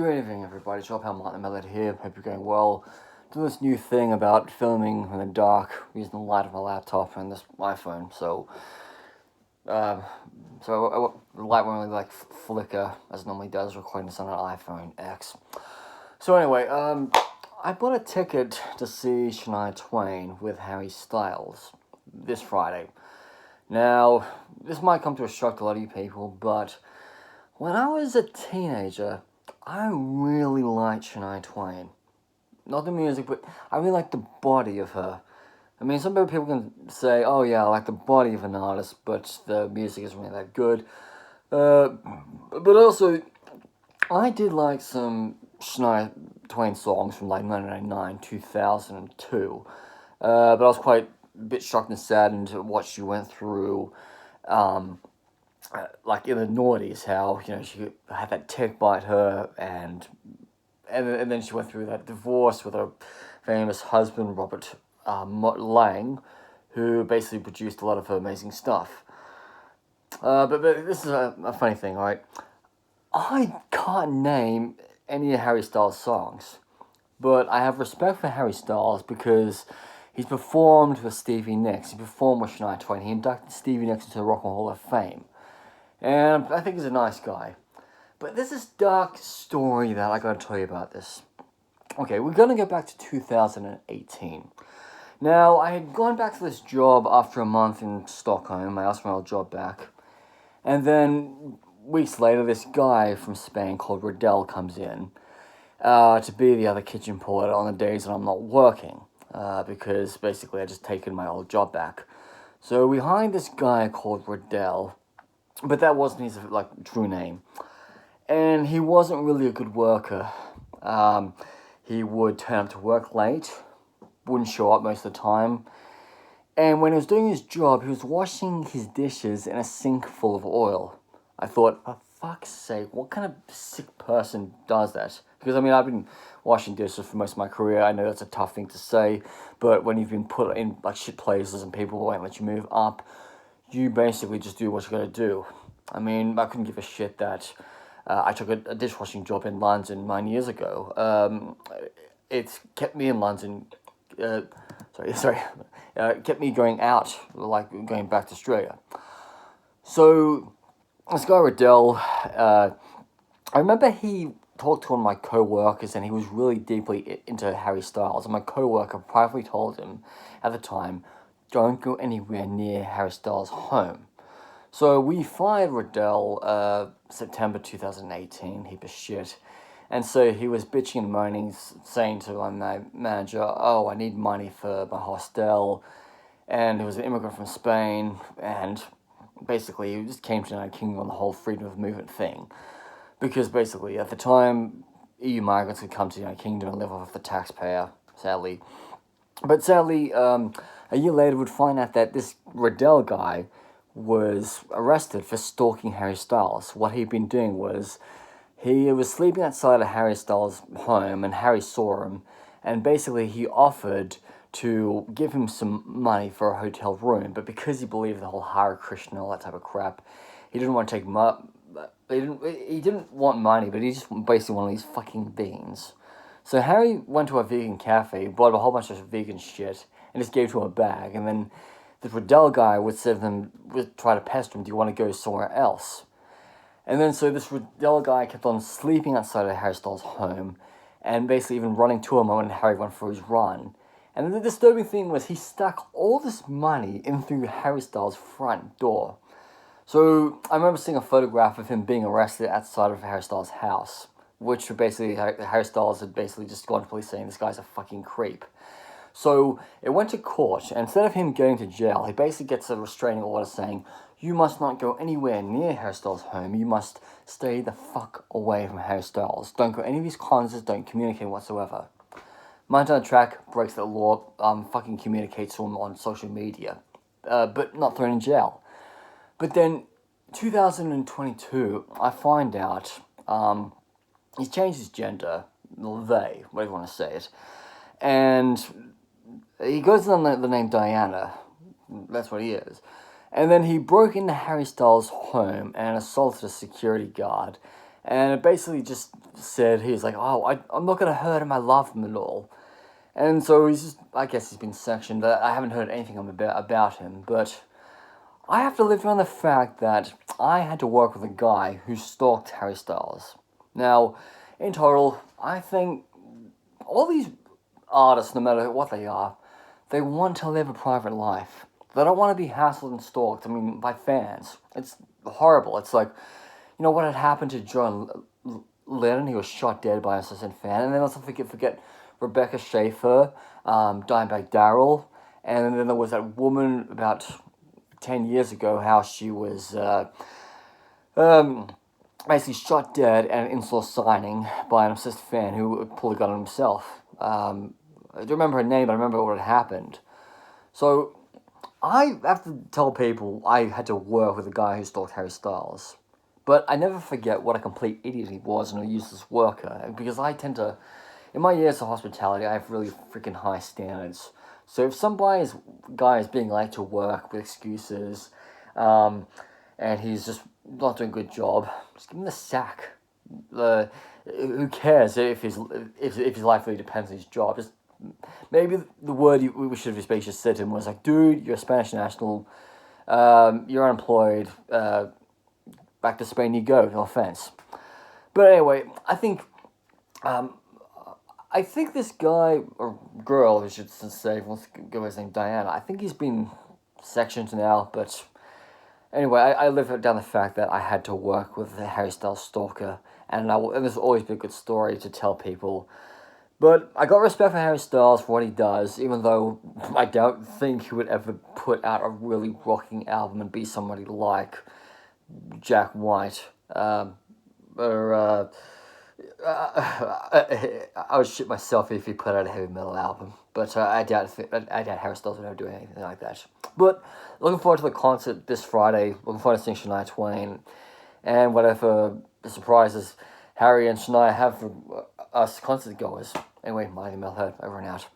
Good evening, everybody. Job How Martin Mellett here. Hope you're going well. Doing this new thing about filming in the dark using the light of my laptop and this iPhone. Uh, the light won't really flicker as it normally does recording this on an iPhone X. So anyway, I bought a ticket to see Shania Twain with Harry Styles this Friday. Now, this might come to a shock to a lot of you people, but when I was a teenager, I really liked Shania Twain. Not the music, but I really like the body of her. I mean, some people can say, oh yeah, I like the body of an artist, but the music isn't really that good. But also, I did like some Shania Twain songs from like 1999, 2002. But I was quite a bit shocked and saddened at what she went through. Like in the noughties, how she had that tick bite her, and then she went through that divorce with her famous husband Robert Lang, who basically produced a lot of her amazing stuff. But this is a funny thing, right? I can't name any of Harry Styles' songs, but I have respect for Harry Styles because he's performed with Stevie Nicks, he performed with Shania Twain, he inducted Stevie Nicks into the Rock and Roll Hall of Fame. And I think he's a nice guy. But there's this dark story that I gotta tell you about this. Okay, we're gonna go back to 2018. Now, I had gone back to this job after a month in Stockholm. I asked for my old job back. And then, weeks later, this guy from Spain called Radelle comes in to be the other kitchen porter on the days that I'm not working. Because basically I just taken my old job back. So we hired this guy called Radelle. But that wasn't his true name, and he wasn't really a good worker. He would turn up to work late, wouldn't show up most of the time, and when he was doing his job, he was washing his dishes in a sink full of oil. I thought, for fuck's sake, what kind of sick person does that? Because I mean, I've been washing dishes for most of my career. I know that's a tough thing to say, but when you've been put in shit places and people won't let you move up, you basically just do what you gotta do. I mean, I couldn't give a shit that I took a dishwashing job in London 9 years ago. It's kept me in London, kept me going out, going back to Australia. So, this guy Radelle, I remember he talked to one of my co-workers and he was really deeply into Harry Styles. And my co-worker privately told him at the time, don't go anywhere near Harry Styles' home. So we fired Radelle September 2018, heap of shit. And so he was bitching and moaning, saying to my manager, oh, I need money for my hostel. And he was an immigrant from Spain, and basically he just came to the United Kingdom on the whole freedom of movement thing. Because basically at the time, EU migrants could come to the United Kingdom and live off the taxpayer, sadly. But sadly, a year later, we'd find out that this Radelle guy was arrested for stalking Harry Styles. What he'd been doing was, he was sleeping outside of Harry Styles' home, and Harry saw him, and basically he offered to give him some money for a hotel room, but because he believed the whole Hare Krishna and all that type of crap, he didn't want to take he didn't want money, but he just basically wanted these fucking beans. So Harry went to a vegan cafe, bought a whole bunch of vegan shit, and just gave to him a bag. And then the Radelle guy would try to pester him, do you want to go somewhere else? And then so this Radelle guy kept on sleeping outside of Harry Styles' home, and basically even running to him when Harry went for his run. And the disturbing thing was he stuck all this money in through Harry Styles' front door. So I remember seeing a photograph of him being arrested outside of Harry Styles' house, which basically Harry Styles had basically just gone to police saying this guy's a fucking creep. So it went to court, and instead of him going to jail, he basically gets a restraining order saying, you must not go anywhere near Harry Styles' home, you must stay the fuck away from Harry Styles. Don't go any of these concerts, don't communicate whatsoever. Mind on the track, breaks the law, fucking communicates to him on social media, but not thrown in jail. But then, 2022, I find out, he's changed his gender, they, whatever you want to say it, and he goes under the name Diana, that's what he is, and then he broke into Harry Styles' home and assaulted a security guard, And it basically just said, he was like, oh, I'm not going to hurt him, I love him and all. And so he's just, I guess he's been sectioned. I haven't heard anything about him, but I have to live on the fact that I had to work with a guy who stalked Harry Styles. Now, in total, I think all these artists, no matter what they are, they want to live a private life. They don't want to be hassled and stalked, by fans. It's horrible. It's like, what had happened to John Lennon? He was shot dead by an assistant fan. And then let's not forget Rebecca Schaefer, Dimebag Darrell. And then there was that woman about 10 years ago, how she was basically shot dead at an in-store signing by an obsessed fan who pulled a gun on himself. I don't remember her name, but I remember what had happened. So I have to tell people I had to work with a guy who stalked Harry Styles. But I never forget what a complete idiot he was and a useless worker. Because I tend to, in my years of hospitality, I have really freaking high standards. So if some guy is being late to work with excuses, and he's just not doing a good job, just give him the sack. Who cares if his life really depends on his job? Just maybe the word we should have just said to him was like, dude, you're a Spanish national, you're unemployed, back to Spain you go, no offense. But anyway, I think this guy, or girl, I should say, let's go by his name, Diana, I think he's been sectioned now, but anyway, I live down the fact that I had to work with the Harry Styles stalker, and this will always be a good story to tell people. But I got respect for Harry Styles for what he does, even though I don't think he would ever put out a really rocking album and be somebody like Jack White, I would shit myself if he put out a heavy metal album. But I doubt Harry Styles would ever do anything like that. But looking forward to the concert this Friday. Looking forward to seeing Shania Twain, and whatever surprises Harry and Shania have for us concert goers. Anyway, my email heard over and out.